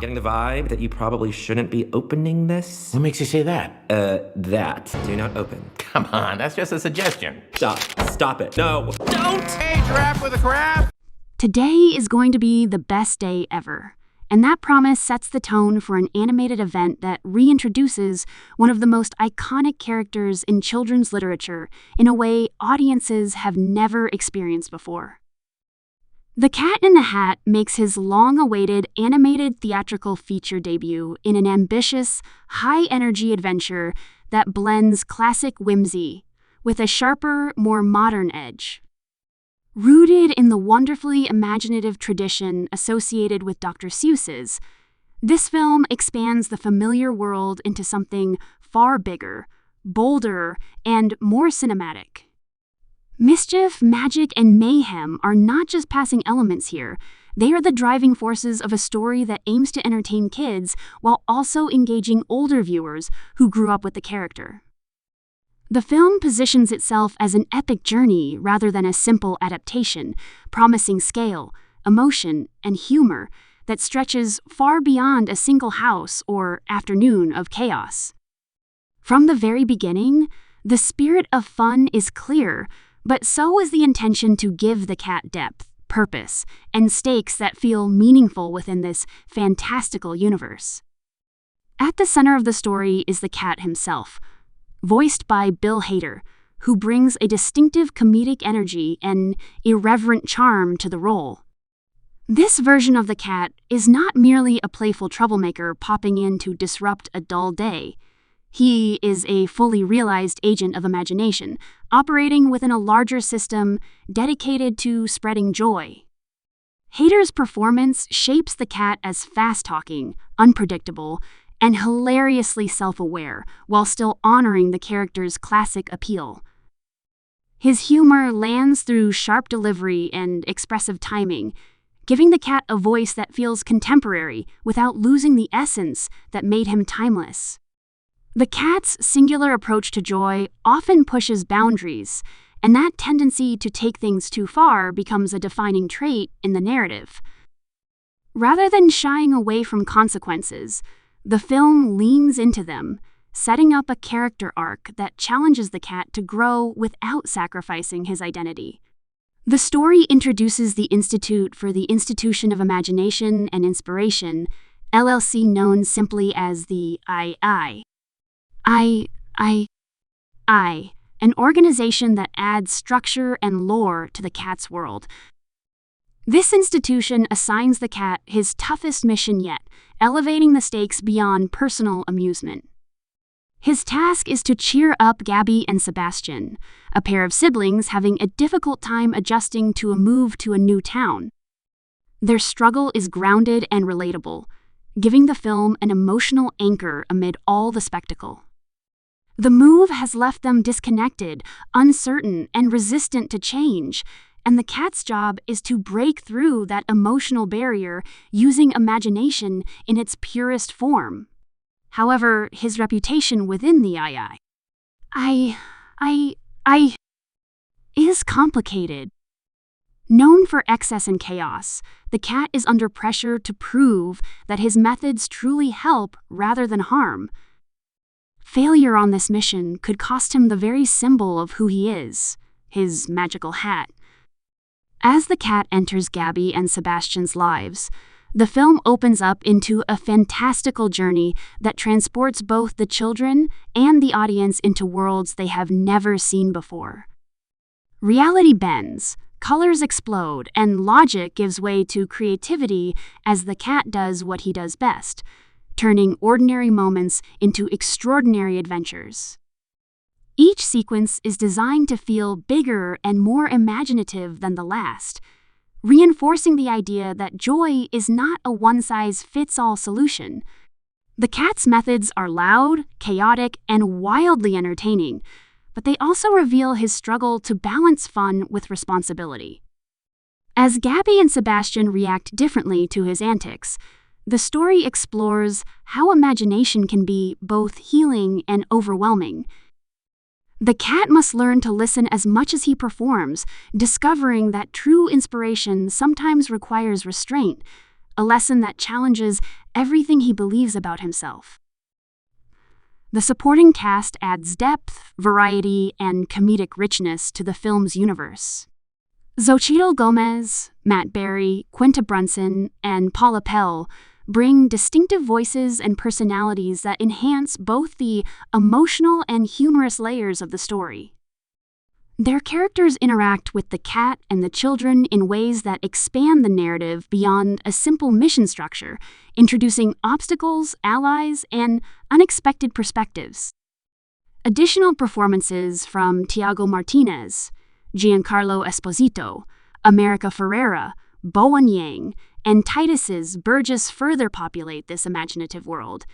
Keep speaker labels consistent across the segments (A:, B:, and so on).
A: Getting the vibe that you probably shouldn't be opening this?
B: What makes you say that?
A: That. Do not open.
B: Come on, that's just a suggestion.
A: Stop it. No, don't!
B: Hey, giraffe with a crab!
C: Today is going to be the best day ever, and that promise sets the tone for an animated event that reintroduces one of the most iconic characters in children's literature in a way audiences have never experienced before. The Cat in the Hat makes his long-awaited animated theatrical feature debut in an ambitious, high-energy adventure that blends classic whimsy with a sharper, more modern edge. Rooted in the wonderfully imaginative tradition associated with Dr. Seuss's, this film expands the familiar world into something far bigger, bolder, and more cinematic. Mischief, magic, and mayhem are not just passing elements here. They are the driving forces of a story that aims to entertain kids while also engaging older viewers who grew up with the character. The film positions itself as an epic journey rather than a simple adaptation, promising scale, emotion, and humor that stretches far beyond a single house or afternoon of chaos. From the very beginning, the spirit of fun is clear, but so is the intention to give the cat depth, purpose, and stakes that feel meaningful within this fantastical universe. At the center of the story is the cat himself, voiced by Bill Hader, who brings a distinctive comedic energy and irreverent charm to the role. This version of the cat is not merely a playful troublemaker popping in to disrupt a dull day. He is a fully realized agent of imagination, operating within a larger system dedicated to spreading joy. Hader's performance shapes the cat as fast-talking, unpredictable, and hilariously self-aware, while still honoring the character's classic appeal. His humor lands through sharp delivery and expressive timing, giving the cat a voice that feels contemporary without losing the essence that made him timeless. The cat's singular approach to joy often pushes boundaries, and that tendency to take things too far becomes a defining trait in the narrative. Rather than shying away from consequences, the film leans into them, setting up a character arc that challenges the cat to grow without sacrificing his identity. The story introduces the Institute for the Institution of Imagination and Inspiration, LLC, known simply as the I.I.I.I, an organization that adds structure and lore to the cat's world. This institution assigns the cat his toughest mission yet, elevating the stakes beyond personal amusement. His task is to cheer up Gabby and Sebastian, a pair of siblings having a difficult time adjusting to a move to a new town. Their struggle is grounded and relatable, giving the film an emotional anchor amid all the spectacle. The move has left them disconnected, uncertain, and resistant to change, and the cat's job is to break through that emotional barrier using imagination in its purest form. However, his reputation within the I.I.I. is complicated. Known for excess and chaos, the cat is under pressure to prove that his methods truly help rather than harm. Failure on this mission could cost him the very symbol of who he is, his magical hat. As the cat enters Gabby and Sebastian's lives, the film opens up into a fantastical journey that transports both the children and the audience into worlds they have never seen before. Reality bends, colors explode, and logic gives way to creativity as the cat does what he does best, turning ordinary moments into extraordinary adventures. Each sequence is designed to feel bigger and more imaginative than the last, reinforcing the idea that joy is not a one-size-fits-all solution. The cat's methods are loud, chaotic, and wildly entertaining, but they also reveal his struggle to balance fun with responsibility. As Gabby and Sebastian react differently to his antics, the story explores how imagination can be both healing and overwhelming. The cat must learn to listen as much as he performs, discovering that true inspiration sometimes requires restraint, a lesson that challenges everything he believes about himself. The supporting cast adds depth, variety, and comedic richness to the film's universe. Xochitl Gomez, Matt Berry, Quinta Brunson, and Paula Pell bring distinctive voices and personalities that enhance both the emotional and humorous layers of the story. Their characters interact with the cat and the children in ways that expand the narrative beyond a simple mission structure, introducing obstacles, allies, and unexpected perspectives. Additional performances from Tiago Martinez, Giancarlo Esposito, America Ferrera, Bowen Yang, and Titus's Burgess further populate this imaginative world,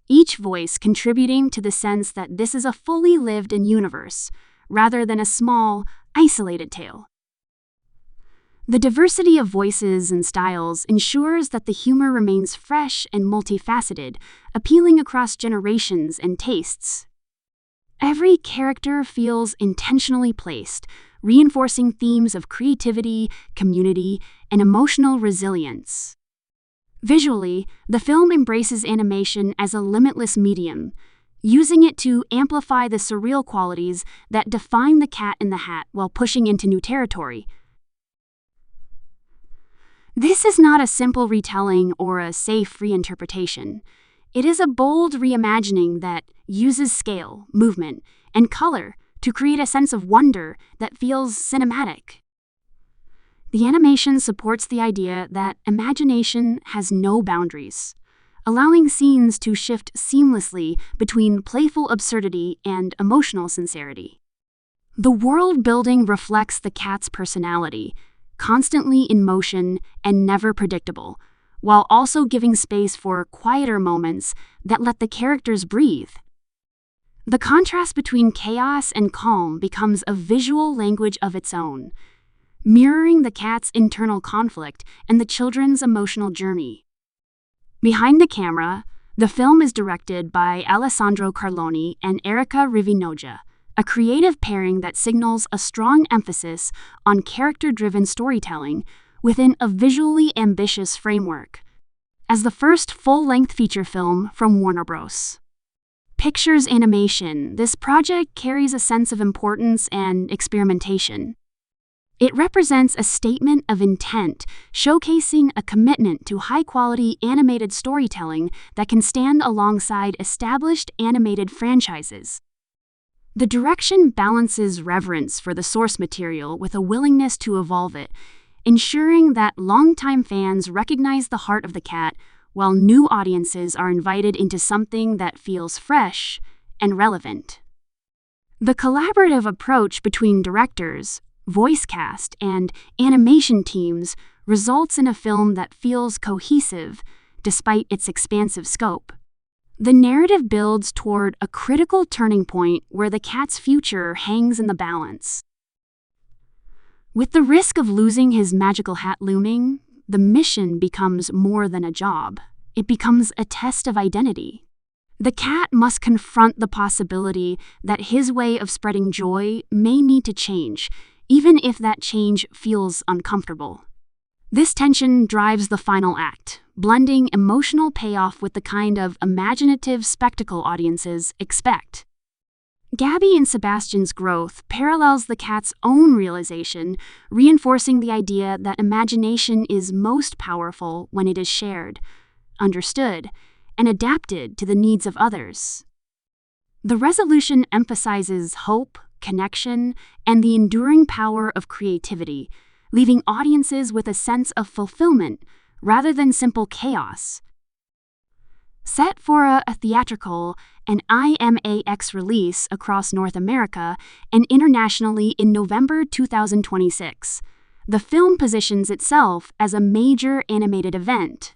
C: each voice contributing to the sense that this is a fully lived-in universe, rather than a small, isolated tale. The diversity of voices and styles ensures that the humor remains fresh and multifaceted, appealing across generations and tastes. Every character feels intentionally placed, reinforcing themes of creativity, community, and emotional resilience. Visually, the film embraces animation as a limitless medium, using it to amplify the surreal qualities that define the Cat in the Hat while pushing into new territory. This is not a simple retelling or a safe reinterpretation. It is a bold reimagining that uses scale, movement, and color to create a sense of wonder that feels cinematic. The animation supports the idea that imagination has no boundaries, allowing scenes to shift seamlessly between playful absurdity and emotional sincerity. The world building reflects the cat's personality, constantly in motion and never predictable, while also giving space for quieter moments that let the characters breathe. The contrast between chaos and calm becomes a visual language of its own, mirroring the cat's internal conflict and the children's emotional journey. Behind the camera, the film is directed by Alessandro Carloni and Erica Rivinoja, a creative pairing that signals a strong emphasis on character-driven storytelling within a visually ambitious framework. As the first full-length feature film from Warner Bros. Pictures Animation, this project carries a sense of importance and experimentation. It represents a statement of intent, showcasing a commitment to high-quality animated storytelling that can stand alongside established animated franchises. The direction balances reverence for the source material with a willingness to evolve it, ensuring that longtime fans recognize the heart of the cat, while new audiences are invited into something that feels fresh and relevant. The collaborative approach between directors, voice cast, and animation teams results in a film that feels cohesive despite its expansive scope. The narrative builds toward a critical turning point where the cat's future hangs in the balance. With the risk of losing his magical hat looming, the mission becomes more than a job. It becomes a test of identity. The cat must confront the possibility that his way of spreading joy may need to change, even if that change feels uncomfortable. This tension drives the final act, blending emotional payoff with the kind of imaginative spectacle audiences expect. Gabby and Sebastian's growth parallels the cat's own realization, reinforcing the idea that imagination is most powerful when it is shared, understood, and adapted to the needs of others. The resolution emphasizes hope, connection, and the enduring power of creativity, leaving audiences with a sense of fulfillment rather than simple chaos. Set for a theatrical and IMAX release across North America and internationally in November 2026, the film positions itself as a major animated event.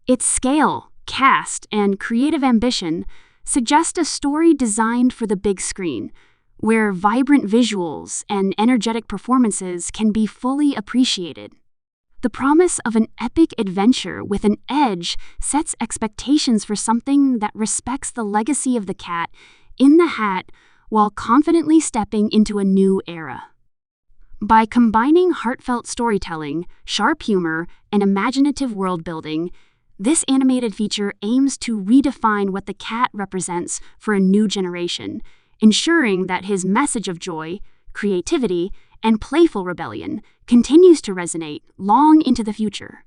C: Its scale, cast, and creative ambition suggest a story designed for the big screen, where vibrant visuals and energetic performances can be fully appreciated. The promise of an epic adventure with an edge sets expectations for something that respects the legacy of the cat in the hat while confidently stepping into a new era. By combining heartfelt storytelling, sharp humor, and imaginative world building, this animated feature aims to redefine what the cat represents for a new generation, ensuring that his message of joy, creativity, and playful rebellion continues to resonate long into the future.